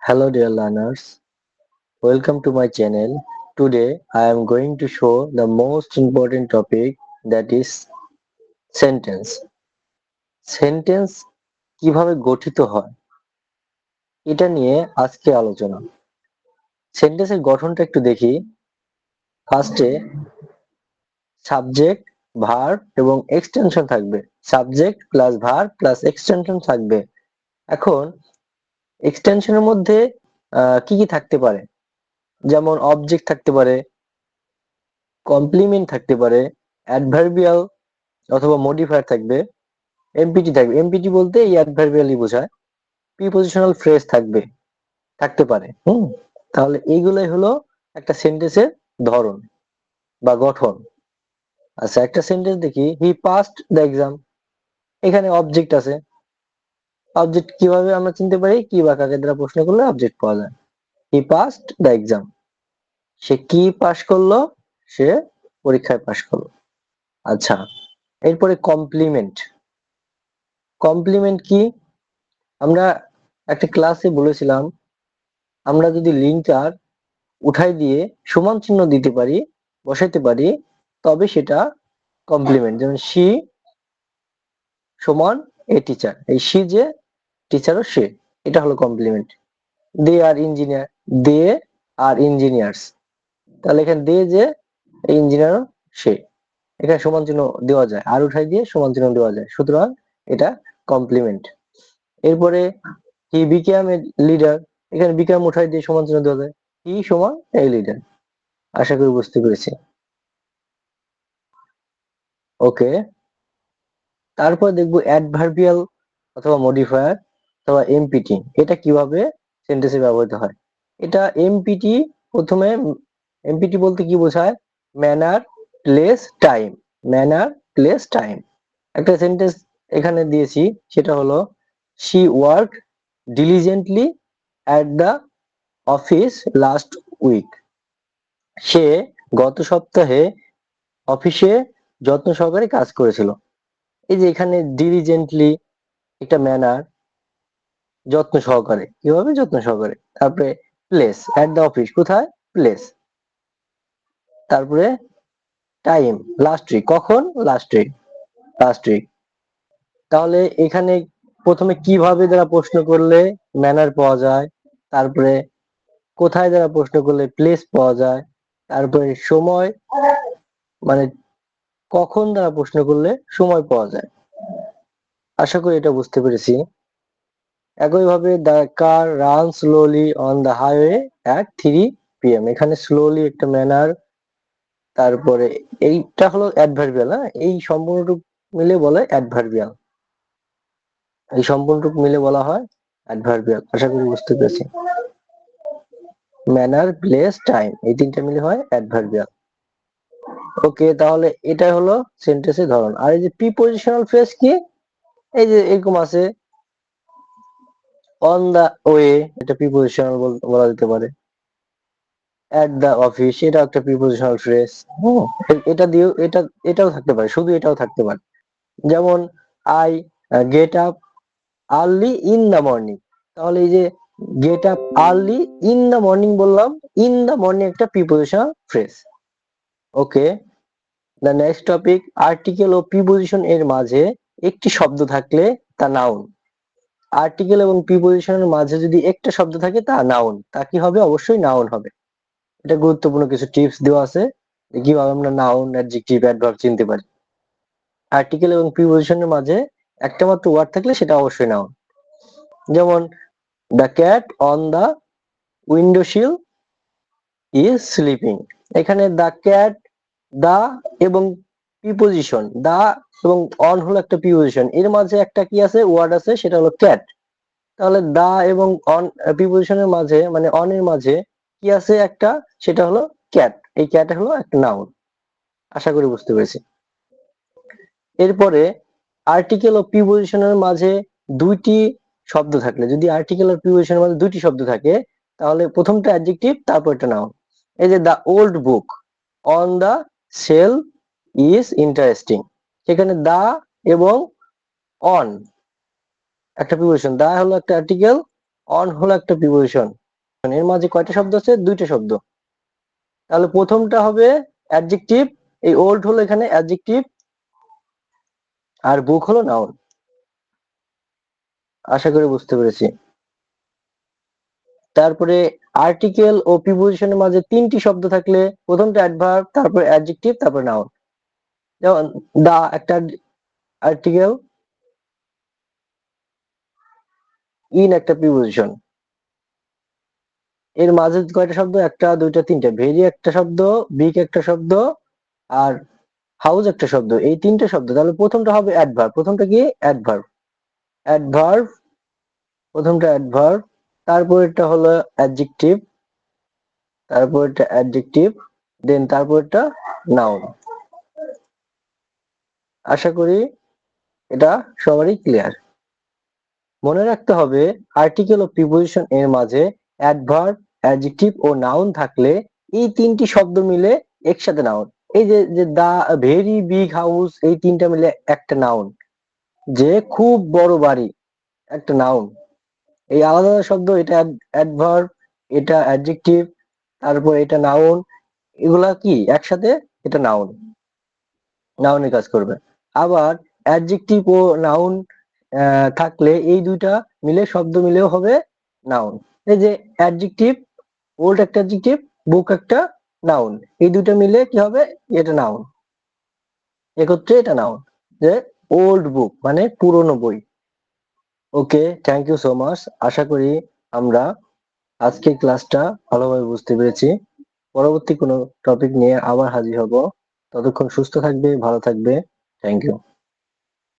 Hello dear learners, welcome to my channel. Today I am going to show the most important topic, that is sentence. Sentence কিভাবে গঠিত হয় এটা নিয়ে আজকে আলোচনা। সেন্টেন্সের গঠনটা একটু দেখি। ফার্স্টে সাবজেক্ট, ভার্ব এবং এক্সটেনশন থাকবে। Subject plus verb plus extension থাকবে। এখন এক্সটেনশনের মধ্যে কি কি থাকতে পারে? যেমন অবজেক্ট থাকতে পারে, কমপ্লিমেন্ট থাকতে পারে, অ্যাডভার্বিয়াল অথবা মডিফায়ার থাকবে, এমপিটি থাকবে। এমপিটি বলতে এই অ্যাডভার্বিয়ালই বোঝায়। প্রিপজিশনাল ফ্রেজ থাকতে পারে। তাহলে এইগুলাই হলো একটা সেন্টেন্সের ধরন বা গঠন। আচ্ছা, একটা সেন্টেন্স দেখি, হি পাসড দ্য এক্সাম। এখানে অবজেক্ট আছে। অবজেক্ট কিভাবে আমরা চিনতে পারি? কি বা কাকে দ্বারা প্রশ্ন করলে অবজেক্ট পাওয়া যায়। হি পাসড দ্য এক্সাম, সে কি পাস করলো? সে পরীক্ষায় পাস করলো। আচ্ছা, এরপরে কমপ্লিমেন্ট। কমপ্লিমেন্ট কি? আমরা একটা ক্লাসে বলেছিলাম, আমরা যদি লিঙ্কার উঠাই দিয়ে সমান চিহ্ন দিতে পারি, বসাইতে পারি, তবে সেটা কমপ্লিমেন্ট। যেমন শি সমান এ টিচার, এই শি যে টিচারও সে, এটা হলো কমপ্লিমেন্ট। দে আর ইঞ্জিনিয়ার, দে আর ইঞ্জিনিয়ার্স, তাহলে এখানে দে যে ইঞ্জিনিয়ার সে, এখানে সমান চিহ্ন দেওয়া যায়, আর উঠাই দিয়ে সমান চিহ্ন দেওয়া যায়, সুতরাং এটা কমপ্লিমেন্ট। এরপরে হি বিকেম এ লিডার, এখানে বিকেম উঠাই দিয়ে সমান চিহ্ন দেওয়া যায়, হি সমান এ লিডার। আশা করি বুঝতে পেরেছি। ওকে, তারপর দেখবো অ্যাডভার্বিয়াল অথবা মডিফায়ার অথবা এমপিটি। এটা কিভাবে সেন্টেন্সে ব্যবহৃত হয়? এটা এমপিটি, প্রথমে এমপিটি বলতে কি বোঝায়? Manner, place, time. Manner, place, time. একটা সেন্টেন্স এখানে দিয়েছি, সেটা হলো she work diligently at the office last week. সে গত সপ্তাহে অফিসে যত্ন সহকারে কাজ করেছিল। এই যে এখানে ডিলিজেন্টলি একটা ম্যানার, যত্ন সহকারে, কিভাবে যত্ন সহকারে। তারপরে প্লেস, অ্যাট দ্য অফিস, কোথায়? প্লেস। তারপরে টাইম, লাস্ট উইক, কখন? Last week, last week. তাহলে এখানে প্রথমে কিভাবে দ্বারা প্রশ্ন করলে ম্যানার পাওয়া যায়, তারপরে কোথায় দ্বারা প্রশ্ন করলে প্লেস পাওয়া যায়, তারপরে সময় মানে কখন দ্বারা প্রশ্ন করলে সময় পাওয়া যায়। আশা করি এটা বুঝতে পেরেছি। একইভাবে the car run slowly on the highway at 3 PM, এখানে স্লোলি একটা ম্যানার। তারপরে এইটা হলো অ্যাডভার্বিয়াল। এই সম্পূর্ণটুকু মিলে বলে অ্যাডভার্বিয়াল, এই সম্পূর্ণটুকু মিলে বলা হয় অ্যাডভার্বিয়াল। আশা করি বুঝতে পেরেছি। ম্যানার, প্লেস, টাইম, এই তিনটা মিলে হয় অ্যাডভার্বিয়াল। ওকে, তাহলে এটাই হলো সেন্টেন্সের ধরন। আর এই যে প্রিপজিশনাল ফ্রেজ কি? এই যে এরকম আছে, অন দা ওয়ে, এটা প্রিপজিশনাল বলা যেতে পারে। অ্যাট দা অফিস, এটা একটা প্রিপজিশনাল ফ্রেজ। এটা দিয়েও এটাও থাকতে পারে, শুধু এটাও থাকতে পারে। যেমন I get up early in the morning, তাহলে এই যে get up early in the morning বললাম, ইন দা মর্নিং একটা prepositional phrase. Okay, the next topic, article ও প্রিপজিশন এর মাঝে একটি শব্দ থাকলে তা নাউন। আর্টিকেল এবং প্রিপজিশনের মাঝে যদি একটা শব্দ থাকে তা নাউন, তা কি হবে? অবশ্যই নাউন হবে। এটা গুরুত্বপূর্ণ কিছু টিপস দেওয়া আছে যে কিভাবে আমরা নাউন, অ্যাডজেক্টিভ, অ্যাডভার্ব চিনতে পারি। আর্টিকেল এবং প্রিপজিশনের মাঝে একটা মাত্র ওয়ার্ড থাকলে সেটা অবশ্যই নাউন। যেমন the cat on the windowsill is sleeping, এখানে দ্য ক্যাট, দা এবং প্রিপজিশন, দা এবং অন হলো একটা প্রিপজিশন, এর মাঝে একটা কি আছে? ওয়ার্ড আছে, সেটা হলো ক্যাট। তাহলে দা এবং অন প্রিপজিশনের মাঝে মানে অন এর মাঝে কি আছে? একটা, সেটা হলো ক্যাট। এই ক্যাট হলো একটা নাউন। আশা করি বুঝতে পেরেছি। এরপরে আর্টিকেল ও প্রিপজিশনের মাঝে দুইটি শব্দ থাকলে, যদি আর্টিকেল আর প্রিপজিশনের মাঝে দুইটি শব্দ থাকে, তাহলে প্রথমটা অ্যাডজেক্টিভ, তারপর একটা নাউন। এই যে the old book on the sale is interesting, সেখানে দা এবং অন একটা প্রিপজিশন, দা হলো একটা আর্টিকেল, অন হলো একটা প্রিপোজিশন, এর মাঝে কয়টা শব্দ আছে? দুইটা শব্দ। তাহলে প্রথমটা হবে অ্যাডজেক্টিভ, এই ওল্ড হলো এখানে অ্যাডজেক্টিভ, আর বুক হলো নাউন। আশা করি বুঝতে পেরেছি। তারপরে আর্টিকেল ও প্রিপোজিশনের মাঝে তিনটি শব্দ থাকলে প্রথমটা অ্যাডভার্ব, তারপর অ্যাডজেক্টিভ, তারপর নাউন। যেমন দা একটা আর্টিকেল, ইন একটা প্রিপোজিশন। এর মাঝে কয়টা শব্দ? একটা, দুইটা, তিনটা। ভেরি একটা শব্দ, বিগ একটা শব্দ, আর হাউস একটা শব্দ। এই তিনটে শব্দ। তাহলে প্রথমটা হবে অ্যাডভার্ব। প্রথমটা কি? অ্যাডভার্ব। অ্যাডভার্ব, প্রথমটা অ্যাডভার্ব, তারপরেরটা হলো অ্যাডজেক্টিভ, তারপরেরটা অ্যাডজেক্টিভ, দেন তারপরেরটা নাউন। আশা করি এটা সবারই ক্লিয়ার। মনে রাখতে হবে আর্টিকেল ও প্রিপোজিশন এর মাঝে অ্যাডভার্ব, অ্যাডজেক্টিভ ও নাউন থাকলে এই তিনটি শব্দ মিলে একসাথে নাউন। এই যে যে দা ভেরি বিগ হাউস, এই তিনটা মিলে একটা নাউন। যে খুব বড় বাড়ি, একটা নাউন। এই আলাদা আলাদা শব্দ, এটা অ্যাডভার্ব, এটা অ্যাডজেক্টিভ, তারপর এটা নাউন, এগুলা কি একসাথে? এটা নাউন, নাউনের কাজ করবে। আবার অ্যাডজেক্টিভ ও নাউন থাকলে এই দুইটা মিলে শব্দ মিলেও হবে নাউন। এই যে অ্যাডজেক্টিভ, ওল্ড একটা অ্যাডজেক্টিভ, বুক একটা নাউন, এই দুইটা মিলে কি হবে? এটা নাউন, একত্রে এটা নাউন। যে ওল্ড বুক মানে পুরনো বই। ওকে, থ্যাংক ইউ সো মাচ। আশা করি আমরা আজকের ক্লাসটা ভালোভাবে বুঝতে পেরেছি। পরবর্তী কোনো টপিক নিয়ে আবার হাজির হব। ততক্ষণ সুস্থ থাকবে, ভালো থাকবে। Thank you.